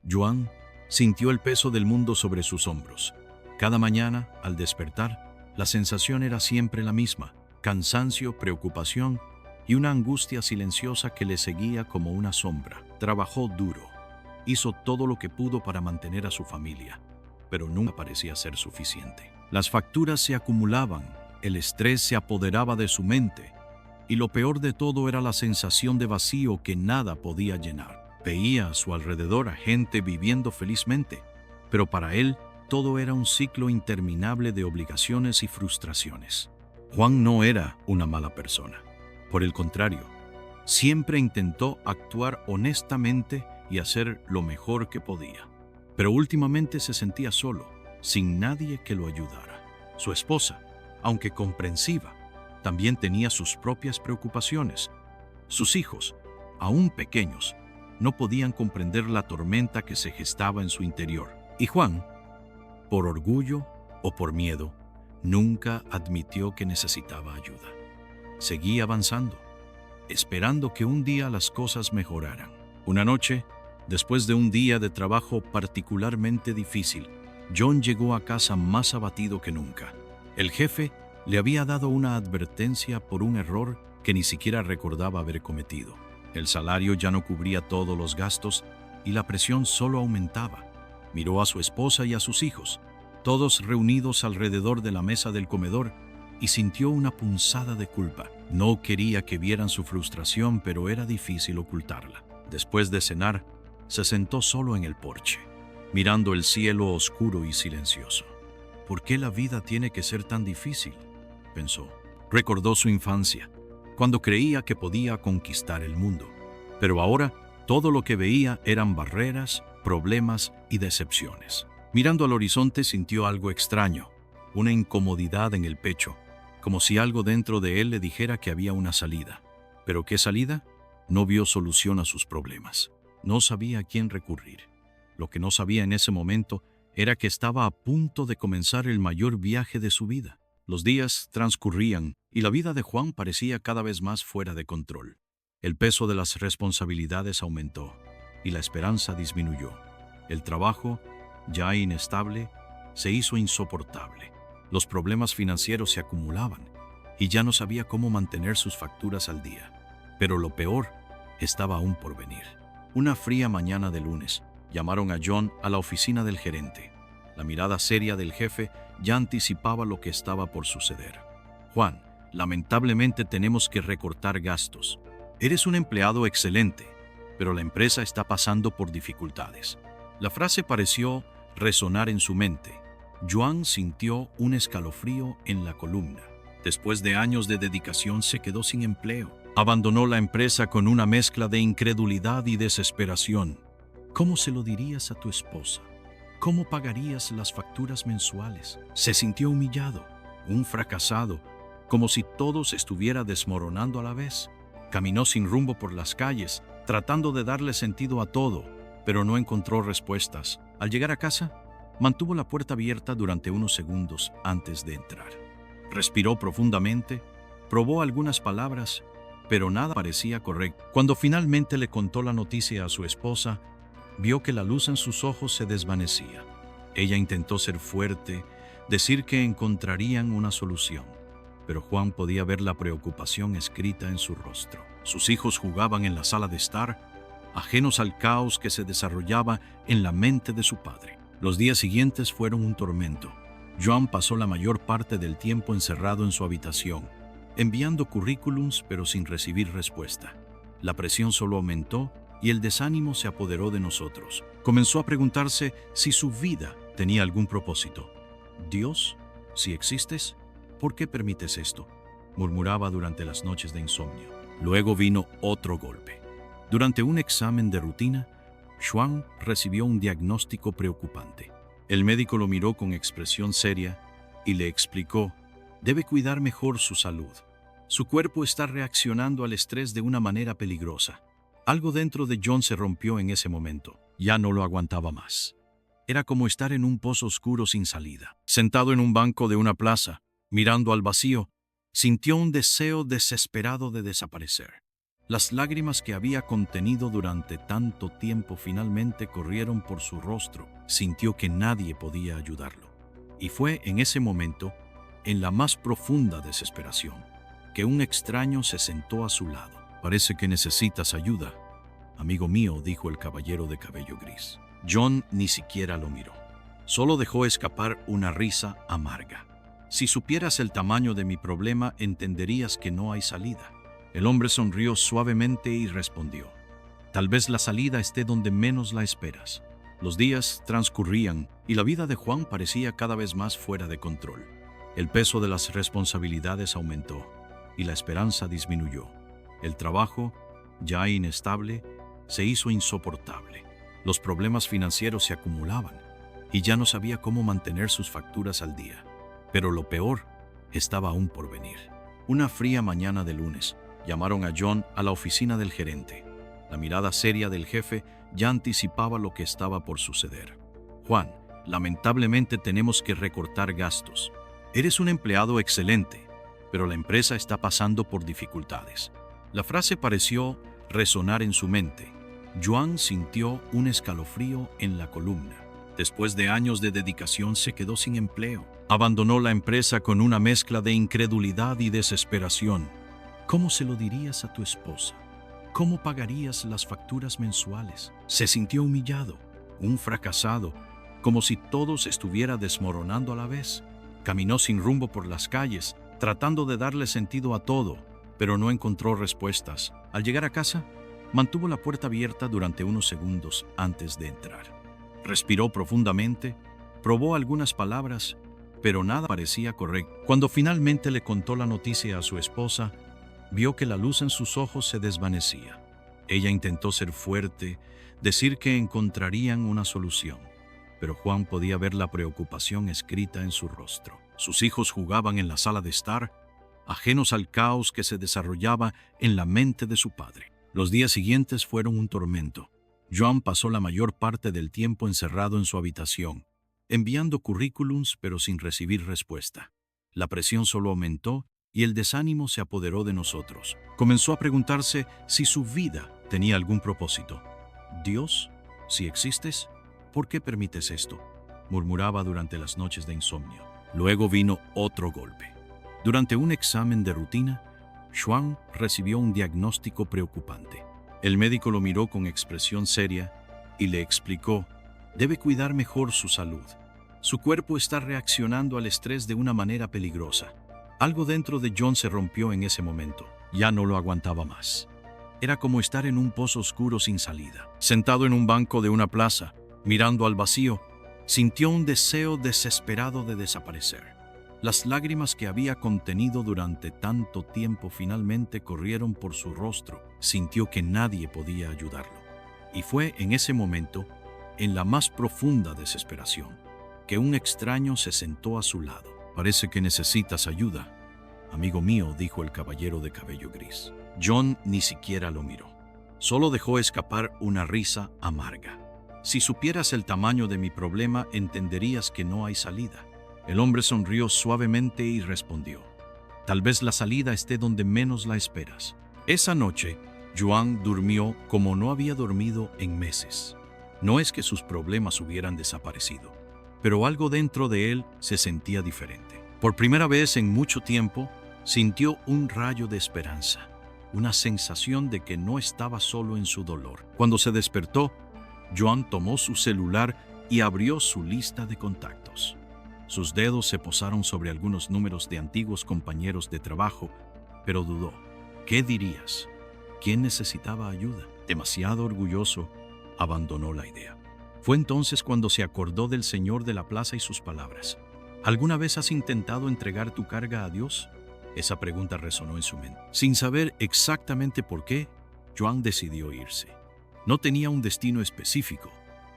Joan sintió el peso del mundo sobre sus hombros. Cada mañana, al despertar, la sensación era siempre la misma: cansancio, preocupación y una angustia silenciosa que le seguía como una sombra. Trabajó duro, hizo todo lo que pudo para mantener a su familia, pero nunca parecía ser suficiente. Las facturas se acumulaban, el estrés se apoderaba de su mente, y lo peor de todo era la sensación de vacío que nada podía llenar. Veía a su alrededor a gente viviendo felizmente, pero para él todo era un ciclo interminable de obligaciones y frustraciones. Juan no era una mala persona. Por el contrario, siempre intentó actuar honestamente y hacer lo mejor que podía. Pero últimamente se sentía solo, sin nadie que lo ayudara. Su esposa, aunque comprensiva, también tenía sus propias preocupaciones. Sus hijos, aún pequeños, no podían comprender la tormenta que se gestaba en su interior. Y Juan, por orgullo o por miedo, nunca admitió que necesitaba ayuda. Seguía avanzando, esperando que un día las cosas mejoraran. Una noche, después de un día de trabajo particularmente difícil, John llegó a casa más abatido que nunca. El jefe le había dado una advertencia por un error que ni siquiera recordaba haber cometido. El salario ya no cubría todos los gastos y la presión solo aumentaba. Miró a su esposa y a sus hijos, todos reunidos alrededor de la mesa del comedor, y sintió una punzada de culpa. No quería que vieran su frustración, pero era difícil ocultarla. Después de cenar, se sentó solo en el porche, mirando el cielo oscuro y silencioso. ¿Por qué la vida tiene que ser tan difícil?, pensó. Recordó su infancia, cuando creía que podía conquistar el mundo. Pero ahora todo lo que veía eran barreras, problemas y decepciones. Mirando al horizonte sintió algo extraño, una incomodidad en el pecho, como si algo dentro de él le dijera que había una salida. ¿Pero qué salida? No vio solución a sus problemas. No sabía a quién recurrir. Lo que no sabía en ese momento era que estaba a punto de comenzar el mayor viaje de su vida. Los días transcurrían y la vida de Juan parecía cada vez más fuera de control. El peso de las responsabilidades aumentó y la esperanza disminuyó. El trabajo, ya inestable, se hizo insoportable. Los problemas financieros se acumulaban y ya no sabía cómo mantener sus facturas al día. Pero lo peor estaba aún por venir. Una fría mañana de lunes, llamaron a John a la oficina del gerente. La mirada seria del jefe ya anticipaba lo que estaba por suceder. Juan, lamentablemente tenemos que recortar gastos. Eres un empleado excelente, pero la empresa está pasando por dificultades. La frase pareció resonar en su mente. Joan sintió un escalofrío en la columna. Después de años de dedicación se quedó sin empleo. Abandonó la empresa con una mezcla de incredulidad y desesperación. ¿Cómo se lo dirías a tu esposa? ¿Cómo pagarías las facturas mensuales? Se sintió humillado, un fracasado, como si todo se estuviera desmoronando a la vez. Caminó sin rumbo por las calles, tratando de darle sentido a todo, pero no encontró respuestas. Al llegar a casa, mantuvo la puerta abierta durante unos segundos antes de entrar. Respiró profundamente, probó algunas palabras, pero nada parecía correcto. Cuando finalmente le contó la noticia a su esposa, vio que la luz en sus ojos se desvanecía. Ella intentó ser fuerte, decir que encontrarían una solución, pero Juan podía ver la preocupación escrita en su rostro. Sus hijos jugaban en la sala de estar, ajenos al caos que se desarrollaba en la mente de su padre. Los días siguientes fueron un tormento. Joan pasó la mayor parte del tiempo encerrado en su habitación, enviando currículums pero sin recibir respuesta. La presión solo aumentó y el desánimo se apoderó de nosotros. Comenzó a preguntarse si su vida tenía algún propósito. Dios, si existes, ¿por qué permites esto?, murmuraba durante las noches de insomnio. Luego vino otro golpe. Durante un examen de rutina, Juan recibió un diagnóstico preocupante. El médico lo miró con expresión seria y le explicó: debe cuidar mejor su salud. Su cuerpo está reaccionando al estrés de una manera peligrosa. Algo dentro de John se rompió en ese momento. Ya no lo aguantaba más. Era como estar en un pozo oscuro sin salida. Sentado en un banco de una plaza, mirando al vacío, sintió un deseo desesperado de desaparecer. Las lágrimas que había contenido durante tanto tiempo finalmente corrieron por su rostro. Sintió que nadie podía ayudarlo. Y fue en ese momento, en la más profunda desesperación, que un extraño se sentó a su lado. «Parece que necesitas ayuda, amigo mío», dijo el caballero de cabello gris. John ni siquiera lo miró. Solo dejó escapar una risa amarga. «Si supieras el tamaño de mi problema, entenderías que no hay salida». El hombre sonrió suavemente y respondió: «Tal vez la salida esté donde menos la esperas». Los días transcurrían y la vida de Juan parecía cada vez más fuera de control. El peso de las responsabilidades aumentó y la esperanza disminuyó. El trabajo, ya inestable, se hizo insoportable. Los problemas financieros se acumulaban y ya no sabía cómo mantener sus facturas al día. Pero lo peor estaba aún por venir. Una fría mañana de lunes, llamaron a John a la oficina del gerente. La mirada seria del jefe ya anticipaba lo que estaba por suceder. «Juan, lamentablemente tenemos que recortar gastos. Eres un empleado excelente, pero la empresa está pasando por dificultades». La frase pareció resonar en su mente. Juan sintió un escalofrío en la columna. Después de años de dedicación se quedó sin empleo. Abandonó la empresa con una mezcla de incredulidad y desesperación. ¿Cómo se lo dirías a tu esposa? ¿Cómo pagarías las facturas mensuales? Se sintió humillado, un fracasado, como si todo se estuviera desmoronando a la vez. Caminó sin rumbo por las calles, tratando de darle sentido a todo, pero no encontró respuestas. Al llegar a casa, mantuvo la puerta abierta durante unos segundos antes de entrar. Respiró profundamente, probó algunas palabras, pero nada parecía correcto. Cuando finalmente le contó la noticia a su esposa, vio que la luz en sus ojos se desvanecía. Ella intentó ser fuerte, decir que encontrarían una solución, pero Juan podía ver la preocupación escrita en su rostro. Sus hijos jugaban en la sala de estar, ajenos al caos que se desarrollaba en la mente de su padre. Los días siguientes fueron un tormento. John pasó la mayor parte del tiempo encerrado en su habitación, enviando currículums pero sin recibir respuesta. La presión solo aumentó y el desánimo se apoderó de nosotros. Comenzó a preguntarse si su vida tenía algún propósito. «Dios, si existes, ¿por qué permites esto?», murmuraba durante las noches de insomnio. Luego vino otro golpe. Durante un examen de rutina, Juan recibió un diagnóstico preocupante. El médico lo miró con expresión seria y le explicó: «Debe cuidar mejor su salud. Su cuerpo está reaccionando al estrés de una manera peligrosa». Algo dentro de John se rompió en ese momento. Ya no lo aguantaba más. Era como estar en un pozo oscuro sin salida. Sentado en un banco de una plaza, mirando al vacío, sintió un deseo desesperado de desaparecer. Las lágrimas que había contenido durante tanto tiempo finalmente corrieron por su rostro. Sintió que nadie podía ayudarlo. Y fue en ese momento, en la más profunda desesperación, que un extraño se sentó a su lado. «Parece que necesitas ayuda, amigo mío», dijo el caballero de cabello gris. John ni siquiera lo miró. Solo dejó escapar una risa amarga. «Si supieras el tamaño de mi problema, entenderías que no hay salida». El hombre sonrió suavemente y respondió: «Tal vez la salida esté donde menos la esperas». Esa noche, Juan durmió como no había dormido en meses. No es que sus problemas hubieran desaparecido, pero algo dentro de él se sentía diferente. Por primera vez en mucho tiempo, sintió un rayo de esperanza, una sensación de que no estaba solo en su dolor. Cuando se despertó, Juan tomó su celular y abrió su lista de contactos. Sus dedos se posaron sobre algunos números de antiguos compañeros de trabajo, pero dudó. ¿Qué dirías? ¿Quién necesitaba ayuda? Demasiado orgulloso, abandonó la idea. Fue entonces cuando se acordó del señor de la plaza y sus palabras. ¿Alguna vez has intentado entregar tu carga a Dios? Esa pregunta resonó en su mente. Sin saber exactamente por qué, Juan decidió irse. No tenía un destino específico,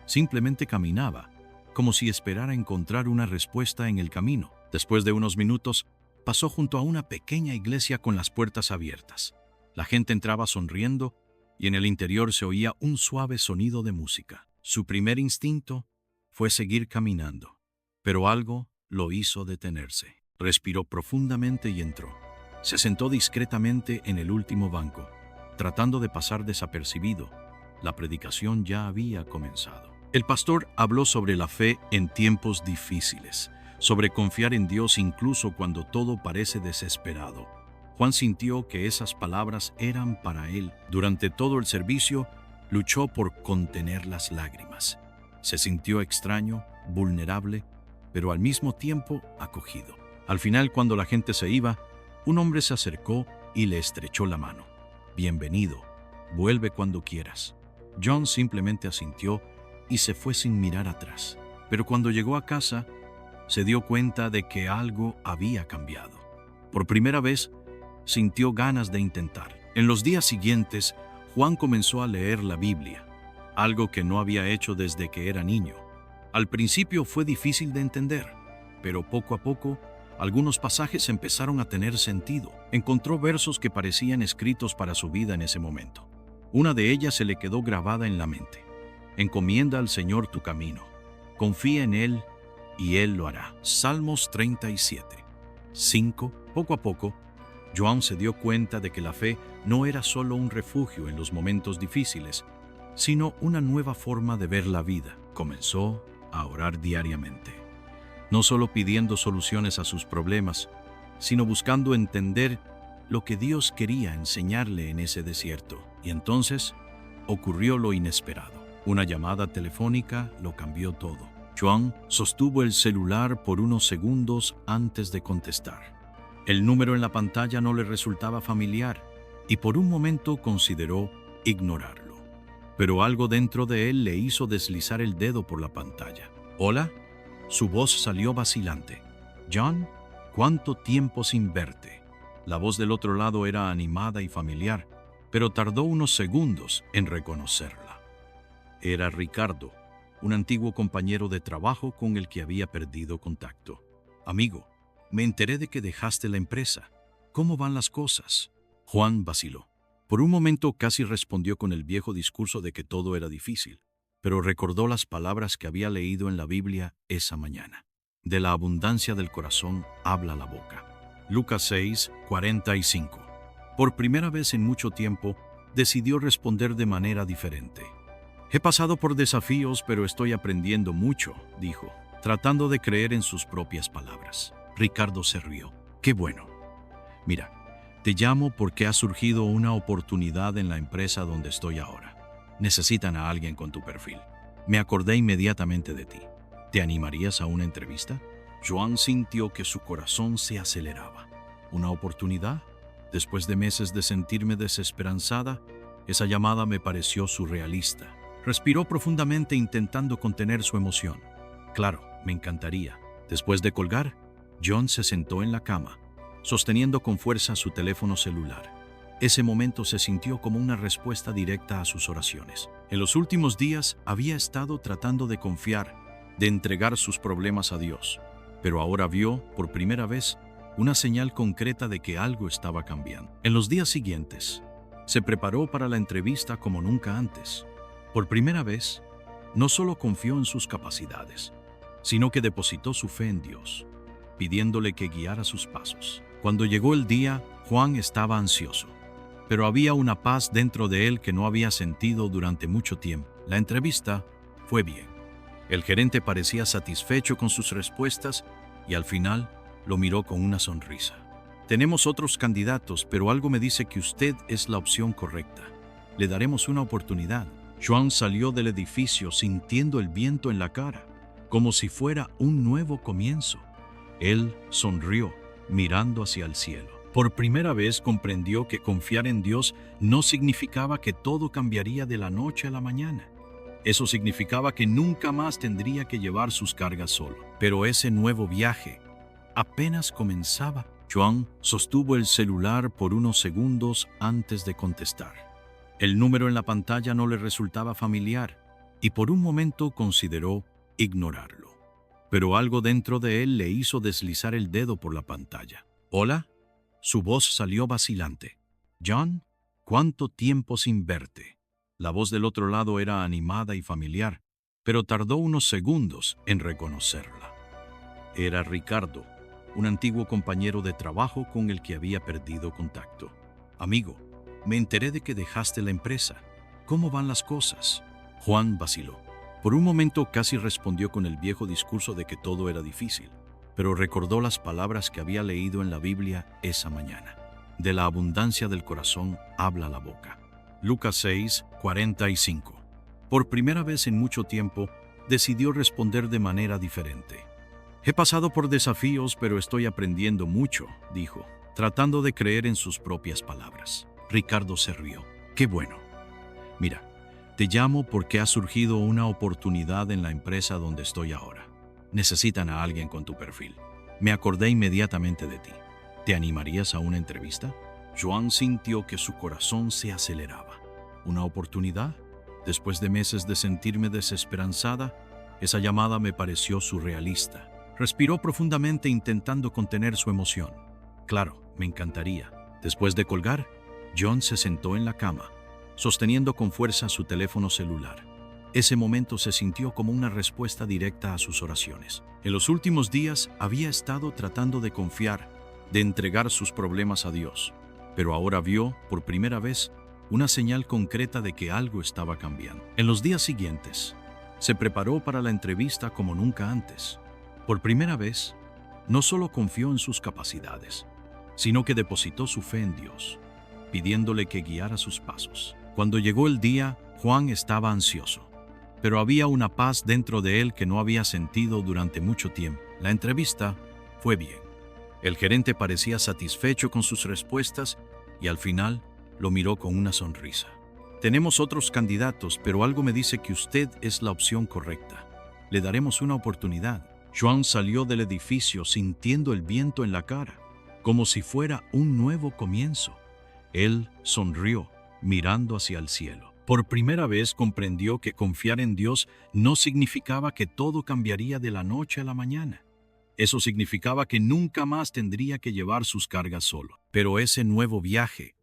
simplemente caminaba, como si esperara encontrar una respuesta en el camino. Después de unos minutos, pasó junto a una pequeña iglesia con las puertas abiertas. La gente entraba sonriendo y en el interior se oía un suave sonido de música. Su primer instinto fue seguir caminando, pero algo lo hizo detenerse. Respiró profundamente y entró. Se sentó discretamente en el último banco, tratando de pasar desapercibido. La predicación ya había comenzado. El pastor habló sobre la fe en tiempos difíciles, sobre confiar en Dios incluso cuando todo parece desesperado. Juan sintió que esas palabras eran para él. Durante todo el servicio, luchó por contener las lágrimas. Se sintió extraño, vulnerable, pero al mismo tiempo acogido. Al final, cuando la gente se iba, un hombre se acercó y le estrechó la mano. «Bienvenido, vuelve cuando quieras». John simplemente asintió y se fue sin mirar atrás. Pero cuando llegó a casa, se dio cuenta de que algo había cambiado. Por primera vez, sintió ganas de intentar. En los días siguientes, Juan comenzó a leer la Biblia, algo que no había hecho desde que era niño. Al principio fue difícil de entender, pero poco a poco, algunos pasajes empezaron a tener sentido. Encontró versos que parecían escritos para su vida en ese momento. Una de ellas se le quedó grabada en la mente. Encomienda al Señor tu camino. Confía en Él y Él lo hará. Salmos 37:5. Poco a poco, Joan se dio cuenta de que la fe no era solo un refugio en los momentos difíciles, sino una nueva forma de ver la vida. Comenzó a orar diariamente, no solo pidiendo soluciones a sus problemas, sino buscando entender lo que Dios quería enseñarle en ese desierto. Y entonces ocurrió lo inesperado. Una llamada telefónica lo cambió todo. Joan sostuvo el celular por unos segundos antes de contestar. El número en la pantalla no le resultaba familiar y por un momento consideró ignorarlo. Pero algo dentro de él le hizo deslizar el dedo por la pantalla. «Hola». Su voz salió vacilante. «John, ¿cuánto tiempo sin verte?». La voz del otro lado era animada y familiar, pero tardó unos segundos en reconocerla. Era Ricardo, un antiguo compañero de trabajo con el que había perdido contacto. «Amigo, me enteré de que dejaste la empresa. ¿Cómo van las cosas?». Juan vaciló. Por un momento casi respondió con el viejo discurso de que todo era difícil, pero recordó las palabras que había leído en la Biblia esa mañana. De la abundancia del corazón habla la boca. Lucas 6:45. Por primera vez en mucho tiempo, decidió responder de manera diferente. «He pasado por desafíos, pero estoy aprendiendo mucho», dijo, tratando de creer en sus propias palabras. Ricardo se rió. «Qué bueno. Mira, te llamo porque ha surgido una oportunidad en la empresa donde estoy ahora. Necesitan a alguien con tu perfil. Me acordé inmediatamente de ti. ¿Te animarías a una entrevista?». Joan sintió que su corazón se aceleraba. ¿Una oportunidad? Después de meses de sentirme desesperanzada, esa llamada me pareció surrealista. Respiró profundamente intentando contener su emoción. «Claro, me encantaría». Después de colgar, John se sentó en la cama, sosteniendo con fuerza su teléfono celular. Ese momento se sintió como una respuesta directa a sus oraciones. En los últimos días había estado tratando de confiar, de entregar sus problemas a Dios, pero ahora vio, por primera vez, una señal concreta de que algo estaba cambiando. En los días siguientes, se preparó para la entrevista como nunca antes. Por primera vez, no solo confió en sus capacidades, sino que depositó su fe en Dios, pidiéndole que guiara sus pasos. Cuando llegó el día, Juan estaba ansioso, pero había una paz dentro de él que no había sentido durante mucho tiempo. La entrevista fue bien. El gerente parecía satisfecho con sus respuestas y al final lo miró con una sonrisa. «Tenemos otros candidatos, pero algo me dice que usted es la opción correcta. Le daremos una oportunidad». Juan salió del edificio sintiendo el viento en la cara, como si fuera un nuevo comienzo. Él sonrió, mirando hacia el cielo. Por primera vez comprendió que confiar en Dios no significaba que todo cambiaría de la noche a la mañana. Eso significaba que nunca más tendría que llevar sus cargas solo. Pero ese nuevo viaje apenas comenzaba. Joan sostuvo el celular por unos segundos antes de contestar. El número en la pantalla no le resultaba familiar y por un momento consideró ignorarlo. Pero algo dentro de él le hizo deslizar el dedo por la pantalla. «Hola». Su voz salió vacilante. «John, ¿cuánto tiempo sin verte?». La voz del otro lado era animada y familiar, pero tardó unos segundos en reconocerla. Era Ricardo, un antiguo compañero de trabajo con el que había perdido contacto. «Amigo, Me enteré de que dejaste la empresa. ¿Cómo van las cosas? Juan vaciló. Por un momento casi respondió con el viejo discurso de que todo era difícil, pero recordó las palabras que había leído en la Biblia esa mañana. De la abundancia del corazón habla la boca. Lucas 6, 45. Por primera vez en mucho tiempo, decidió responder de manera diferente. He pasado por desafíos, pero estoy aprendiendo mucho, dijo, tratando de creer en sus propias palabras. Ricardo se rió. Qué bueno. Mira, te llamo porque ha surgido una oportunidad en la empresa donde estoy ahora. Necesitan a alguien con tu perfil. Me acordé inmediatamente de ti. ¿Te animarías a una entrevista? Joan sintió que su corazón se aceleraba. ¿Una oportunidad? Después de meses de sentirme desesperanzada, esa llamada me pareció surrealista. Respiró profundamente intentando contener su emoción. Claro, me encantaría. Después de colgar, John se sentó en la cama, sosteniendo con fuerza su teléfono celular. Ese momento se sintió como una respuesta directa a sus oraciones. En los últimos días había estado tratando de confiar, de entregar sus problemas a Dios, pero ahora vio, por primera vez, una señal concreta de que algo estaba cambiando. En los días siguientes, se preparó para la entrevista como nunca antes. Por primera vez, no solo confió en sus capacidades, sino que depositó su fe en Dios, pidiéndole que guiara sus pasos. Cuando llegó el día, Juan estaba ansioso, pero había una paz dentro de él que no había sentido durante mucho tiempo. La entrevista fue bien. El gerente parecía satisfecho con sus respuestas y al final lo miró con una sonrisa. Tenemos otros candidatos, pero algo me dice que usted es la opción correcta. Le daremos una oportunidad. Juan salió del edificio sintiendo el viento en la cara, como si fuera un nuevo comienzo. Él sonrió, mirando hacia el cielo. Por primera vez comprendió que confiar en Dios no significaba que todo cambiaría de la noche a la mañana. Eso significaba que nunca más tendría que llevar sus cargas solo. Pero ese nuevo viaje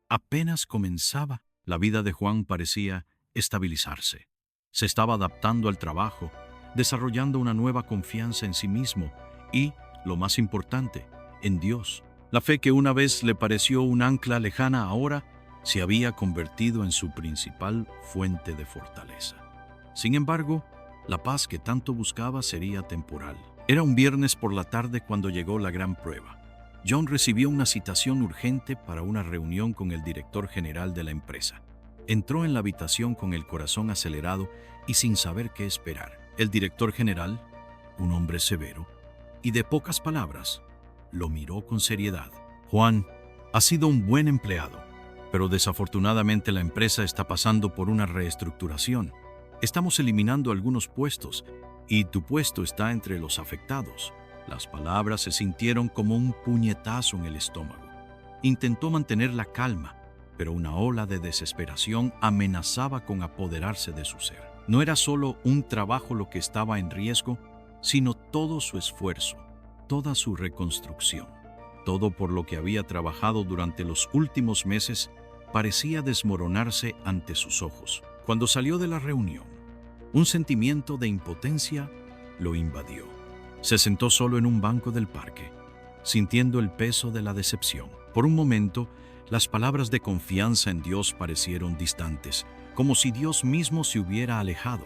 apenas comenzaba. La vida de Juan parecía estabilizarse. Se estaba adaptando al trabajo, desarrollando una nueva confianza en sí mismo y, lo más importante, en Dios. La fe que una vez le pareció un ancla lejana ahora se había convertido en su principal fuente de fortaleza. Sin embargo, la paz que tanto buscaba sería temporal. Era un viernes por la tarde cuando llegó la gran prueba. John recibió una citación urgente para una reunión con el director general de la empresa. Entró en la habitación con el corazón acelerado y sin saber qué esperar. El director general, un hombre severo y de pocas palabras, lo miró con seriedad. Juan, has sido un buen empleado, pero desafortunadamente la empresa está pasando por una reestructuración. Estamos eliminando algunos puestos y tu puesto está entre los afectados. Las palabras se sintieron como un puñetazo en el estómago. Intentó mantener la calma, pero una ola de desesperación amenazaba con apoderarse de su ser. No era solo un trabajo lo que estaba en riesgo, sino todo su esfuerzo, toda su reconstrucción. Todo por lo que había trabajado durante los últimos meses parecía desmoronarse ante sus ojos. Cuando salió de la reunión, un sentimiento de impotencia lo invadió. Se sentó solo en un banco del parque, sintiendo el peso de la decepción. Por un momento, las palabras de confianza en Dios parecieron distantes, como si Dios mismo se hubiera alejado.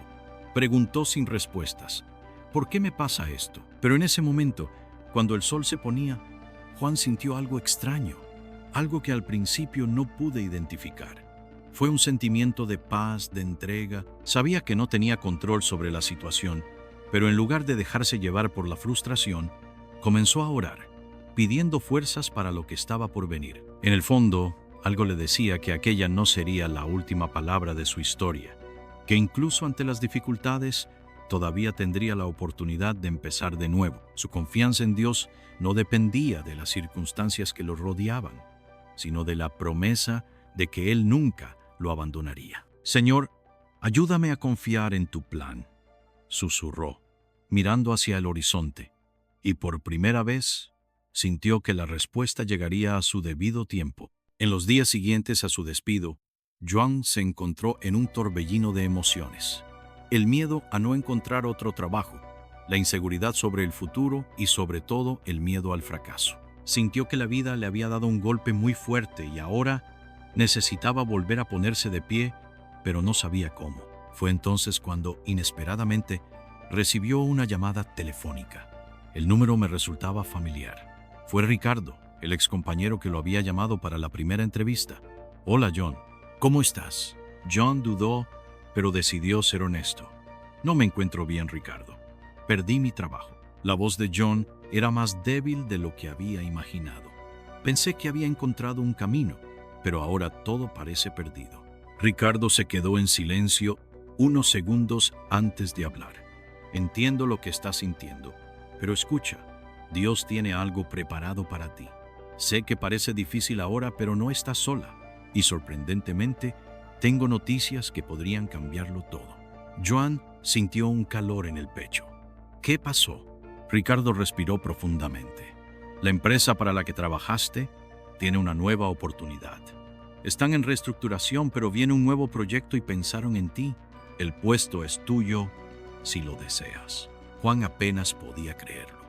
Preguntó sin respuestas, ¿por qué me pasa esto? Pero en ese momento, cuando el sol se ponía, Juan sintió algo extraño, algo que al principio no pude identificar. Fue un sentimiento de paz, de entrega. Sabía que no tenía control sobre la situación, pero en lugar de dejarse llevar por la frustración, comenzó a orar, pidiendo fuerzas para lo que estaba por venir. En el fondo, algo le decía que aquella no sería la última palabra de su historia, que incluso ante las dificultades, todavía tendría la oportunidad de empezar de nuevo. Su confianza en Dios no dependía de las circunstancias que lo rodeaban, sino de la promesa de que Él nunca lo abandonaría. Señor, ayúdame a confiar en tu plan, susurró, mirando hacia el horizonte, y por primera vez sintió que la respuesta llegaría a su debido tiempo. En los días siguientes a su despido, Joan se encontró en un torbellino de emociones. El miedo a no encontrar otro trabajo, la inseguridad sobre el futuro y sobre todo el miedo al fracaso. Sintió que la vida le había dado un golpe muy fuerte y ahora Necesitaba volver a ponerse de pie, pero no sabía cómo. Fue entonces cuando, inesperadamente, recibió una llamada telefónica. El número me resultaba familiar. Fue Ricardo, el excompañero que lo había llamado para la primera entrevista. «Hola, John. ¿Cómo estás?» John dudó, pero decidió ser honesto. «No me encuentro bien, Ricardo. Perdí mi trabajo». La voz de John era más débil de lo que había imaginado. Pensé que había encontrado un camino, pero ahora todo parece perdido. Ricardo se quedó en silencio unos segundos antes de hablar. «Entiendo lo que estás sintiendo, pero escucha, Dios tiene algo preparado para ti. Sé que parece difícil ahora, pero no estás sola. Y sorprendentemente, tengo noticias que podrían cambiarlo todo». Joan sintió un calor en el pecho. «¿Qué pasó?» Ricardo respiró profundamente. «La empresa para la que trabajaste tiene una nueva oportunidad. Están en reestructuración, pero viene un nuevo proyecto y pensaron en ti. El puesto es tuyo si lo deseas». Juan apenas podía creerlo.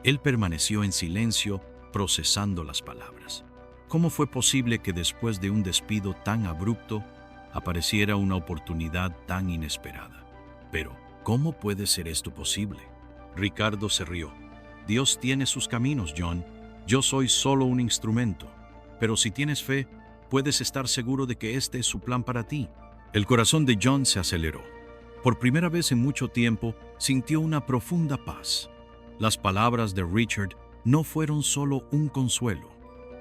Él permaneció en silencio, procesando las palabras. ¿Cómo fue posible que después de un despido tan abrupto apareciera una oportunidad tan inesperada? Pero, ¿cómo puede ser esto posible? Ricardo se rió. «Dios tiene sus caminos, John. Yo soy solo un instrumento. Pero si tienes fe, puedes estar seguro de que este es su plan para ti». El corazón de John se aceleró. Por primera vez en mucho tiempo, sintió una profunda paz. Las palabras de Richard no fueron solo un consuelo.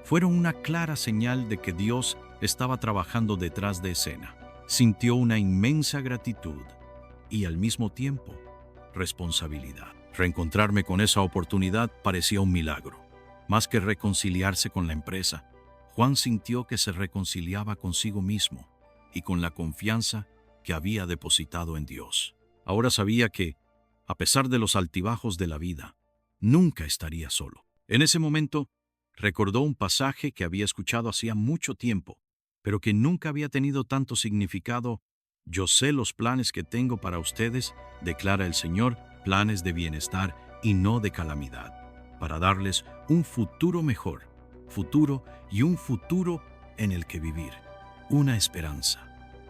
Fueron una clara señal de que Dios estaba trabajando detrás de escena. Sintió una inmensa gratitud y, al mismo tiempo, responsabilidad. Reencontrarme con esa oportunidad parecía un milagro. Más que reconciliarse con la empresa, Juan sintió que se reconciliaba consigo mismo y con la confianza que había depositado en Dios. Ahora sabía que, a pesar de los altibajos de la vida, nunca estaría solo. En ese momento, recordó un pasaje que había escuchado hacía mucho tiempo, pero que nunca había tenido tanto significado. «Yo sé los planes que tengo para ustedes», declara el Señor, «planes de bienestar y no de calamidad, para darles un futuro mejor, futuro y un futuro en el que vivir, una esperanza».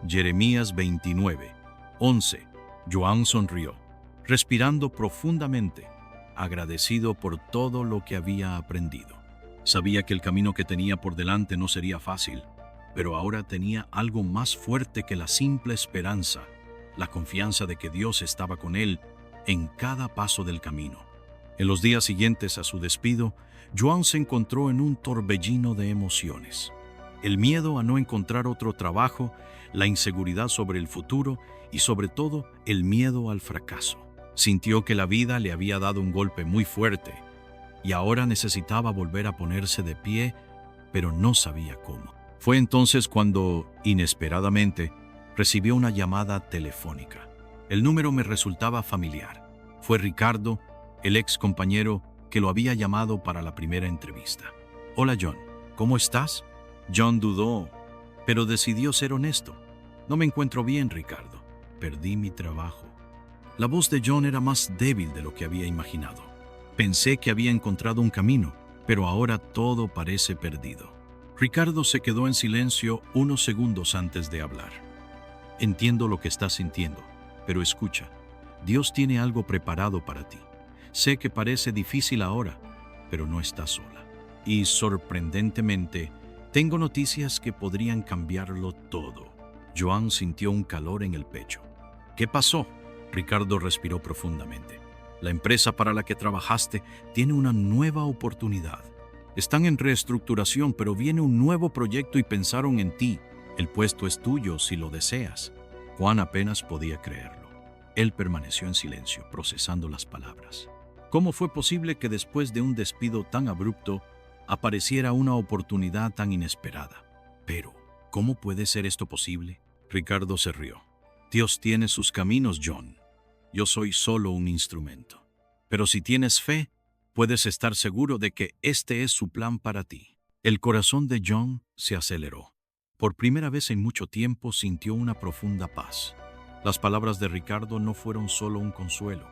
Jeremías 29:11. Joan sonrió, respirando profundamente, agradecido por todo lo que había aprendido. Sabía que el camino que tenía por delante no sería fácil, pero ahora tenía algo más fuerte que la simple esperanza, la confianza de que Dios estaba con él en cada paso del camino. En los días siguientes a su despido, Joan se encontró en un torbellino de emociones. El miedo a no encontrar otro trabajo, la inseguridad sobre el futuro y, sobre todo, el miedo al fracaso. Sintió que la vida le había dado un golpe muy fuerte y ahora necesitaba volver a ponerse de pie, pero no sabía cómo. Fue entonces cuando, inesperadamente, recibió una llamada telefónica. El número me resultaba familiar. Fue Ricardo, el ex compañero que lo había llamado para la primera entrevista. «Hola, John. ¿Cómo estás?» John dudó, pero decidió ser honesto. «No me encuentro bien, Ricardo. Perdí mi trabajo». La voz de John era más débil de lo que había imaginado. «Pensé que había encontrado un camino, pero ahora todo parece perdido». Ricardo se quedó en silencio unos segundos antes de hablar. «Entiendo lo que estás sintiendo, pero escucha, Dios tiene algo preparado para ti. Sé que parece difícil ahora, pero no estás sola. Y sorprendentemente, tengo noticias que podrían cambiarlo todo». Joan sintió un calor en el pecho. «¿Qué pasó?» Ricardo respiró profundamente. «La empresa para la que trabajaste tiene una nueva oportunidad. Están en reestructuración, pero viene un nuevo proyecto y pensaron en ti. El puesto es tuyo si lo deseas». Juan apenas podía creerlo. Él permaneció en silencio, procesando las palabras. ¿Cómo fue posible que después de un despido tan abrupto apareciera una oportunidad tan inesperada? Pero, ¿cómo puede ser esto posible? Ricardo se rió. «Dios tiene sus caminos, John. Yo soy solo un instrumento. Pero si tienes fe, puedes estar seguro de que este es su plan para ti». El corazón de John se aceleró. Por primera vez en mucho tiempo sintió una profunda paz. Las palabras de Ricardo no fueron solo un consuelo,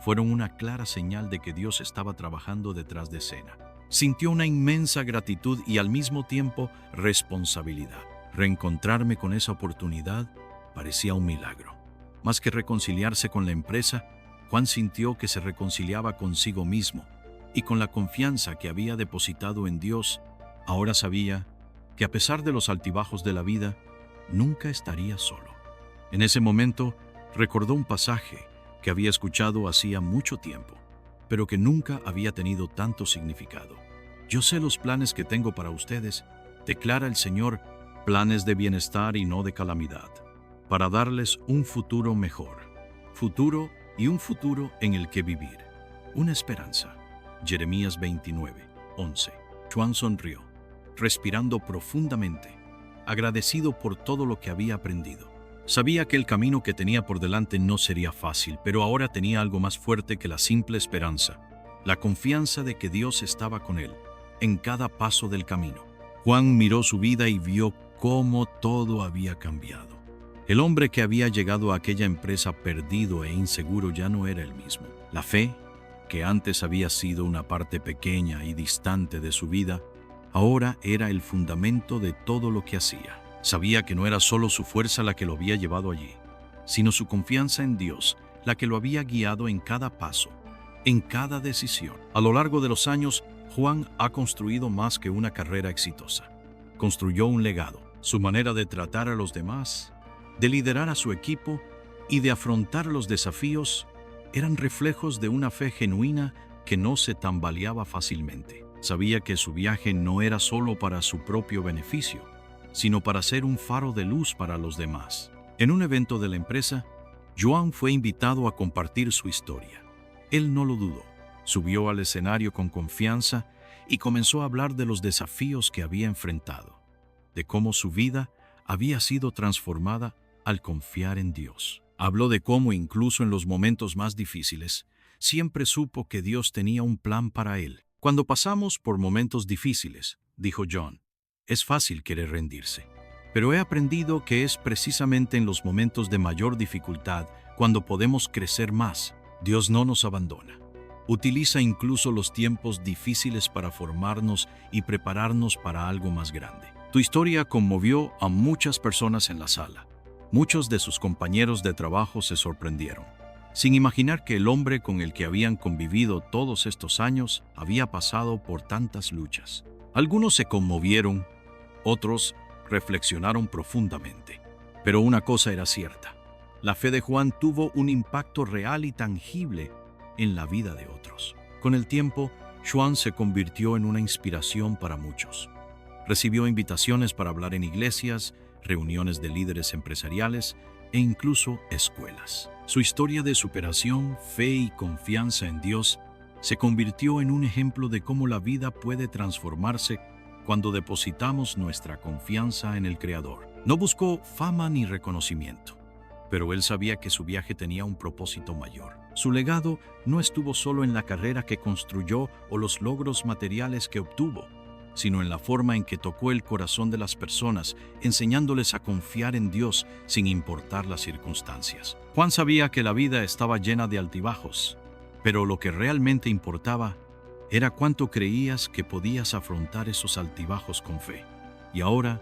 fueron una clara señal de que Dios estaba trabajando detrás de escena. Sintió una inmensa gratitud y al mismo tiempo responsabilidad. Reencontrarme con esa oportunidad parecía un milagro. Más que reconciliarse con la empresa, Juan sintió que se reconciliaba consigo mismo y con la confianza que había depositado en Dios. Ahora sabía que a pesar de los altibajos de la vida, nunca estaría solo. En ese momento recordó un pasaje que había escuchado hacía mucho tiempo, pero que nunca había tenido tanto significado. Yo sé los planes que tengo para ustedes, declara el Señor, planes de bienestar y no de calamidad, para darles un futuro mejor. Futuro y un futuro en el que vivir. Una esperanza. Jeremías 29:11. Juan sonrió, respirando profundamente, agradecido por todo lo que había aprendido. Sabía que el camino que tenía por delante no sería fácil, pero ahora tenía algo más fuerte que la simple esperanza, la confianza de que Dios estaba con él en cada paso del camino. Juan miró su vida y vio cómo todo había cambiado. El hombre que había llegado a aquella empresa perdido e inseguro ya no era el mismo. La fe, que antes había sido una parte pequeña y distante de su vida, ahora era el fundamento de todo lo que hacía. Sabía que no era solo su fuerza la que lo había llevado allí, sino su confianza en Dios, la que lo había guiado en cada paso, en cada decisión. A lo largo de los años, Juan ha construido más que una carrera exitosa. Construyó un legado. Su manera de tratar a los demás, de liderar a su equipo y de afrontar los desafíos eran reflejos de una fe genuina que no se tambaleaba fácilmente. Sabía que su viaje no era solo para su propio beneficio, sino para ser un faro de luz para los demás. En un evento de la empresa, Juan fue invitado a compartir su historia. Él no lo dudó. Subió al escenario con confianza y comenzó a hablar de los desafíos que había enfrentado, de cómo su vida había sido transformada al confiar en Dios. Habló de cómo incluso en los momentos más difíciles, siempre supo que Dios tenía un plan para él. Cuando pasamos por momentos difíciles, dijo John, es fácil querer rendirse. Pero he aprendido que es precisamente en los momentos de mayor dificultad cuando podemos crecer más. Dios no nos abandona. Utiliza incluso los tiempos difíciles para formarnos y prepararnos para algo más grande. Tu historia conmovió a muchas personas en la sala. Muchos de sus compañeros de trabajo se sorprendieron, sin imaginar que el hombre con el que habían convivido todos estos años había pasado por tantas luchas. Algunos se conmovieron, otros reflexionaron profundamente. Pero una cosa era cierta: la fe de Juan tuvo un impacto real y tangible en la vida de otros. Con el tiempo, Juan se convirtió en una inspiración para muchos. Recibió invitaciones para hablar en iglesias, reuniones de líderes empresariales e incluso escuelas. Su historia de superación, fe y confianza en Dios se convirtió en un ejemplo de cómo la vida puede transformarse cuando depositamos nuestra confianza en el Creador. No buscó fama ni reconocimiento, pero él sabía que su viaje tenía un propósito mayor. Su legado no estuvo solo en la carrera que construyó o los logros materiales que obtuvo, sino en la forma en que tocó el corazón de las personas, enseñándoles a confiar en Dios sin importar las circunstancias. Juan sabía que la vida estaba llena de altibajos, pero lo que realmente importaba era cuánto creías que podías afrontar esos altibajos con fe. Y ahora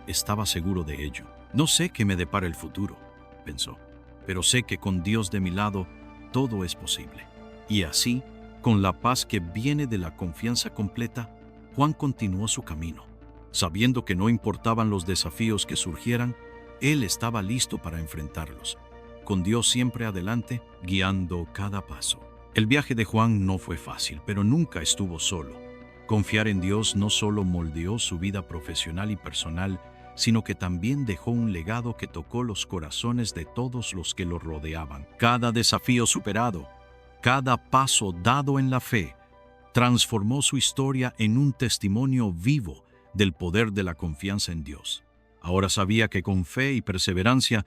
estaba seguro de ello. No sé qué me depara el futuro, pensó, pero sé que con Dios de mi lado, todo es posible. Y así, con la paz que viene de la confianza completa, Juan continuó su camino. Sabiendo que no importaban los desafíos que surgieran, él estaba listo para enfrentarlos, con Dios siempre adelante, guiando cada paso. El viaje de Juan no fue fácil, pero nunca estuvo solo. Confiar en Dios no solo moldeó su vida profesional y personal, sino que también dejó un legado que tocó los corazones de todos los que lo rodeaban. Cada desafío superado, cada paso dado en la fe, transformó su historia en un testimonio vivo del poder de la confianza en Dios. Ahora sabía que con fe y perseverancia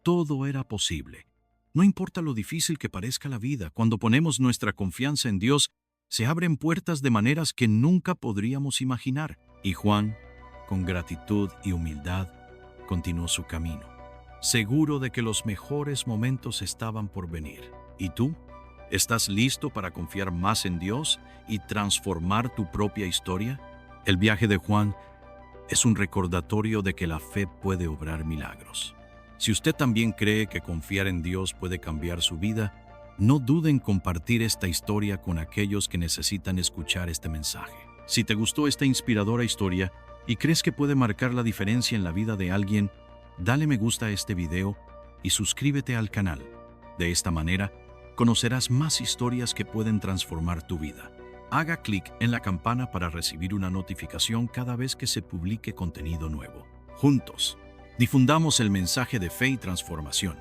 todo era posible. No importa lo difícil que parezca la vida, cuando ponemos nuestra confianza en Dios, se abren puertas de maneras que nunca podríamos imaginar. Y Juan, con gratitud y humildad, continuó su camino, seguro de que los mejores momentos estaban por venir. ¿Y tú? ¿Estás listo para confiar más en Dios y transformar tu propia historia? El viaje de Juan es un recordatorio de que la fe puede obrar milagros. Si usted también cree que confiar en Dios puede cambiar su vida, no dude en compartir esta historia con aquellos que necesitan escuchar este mensaje. Si te gustó esta inspiradora historia y crees que puede marcar la diferencia en la vida de alguien, dale me gusta a este video y suscríbete al canal. De esta manera, conocerás más historias que pueden transformar tu vida. Haga clic en la campana para recibir una notificación cada vez que se publique contenido nuevo. Juntos, difundamos el mensaje de fe y transformación.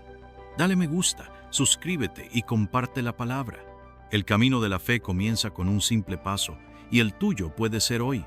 Dale me gusta, suscríbete y comparte la palabra. El camino de la fe comienza con un simple paso y el tuyo puede ser hoy.